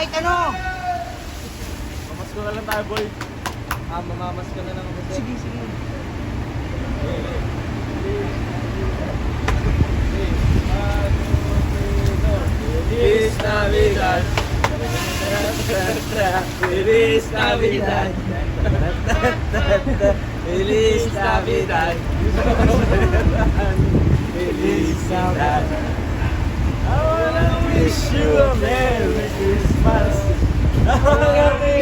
kahit ano. Mamasko na lang tayo, boy. Mamamas ka na lang ako. Sige, sige. Feliz Navidad. Feliz Navidad. Feliz Navidad. Feliz Navidad. I wanna wish you a Merry Christmas. I wanna wish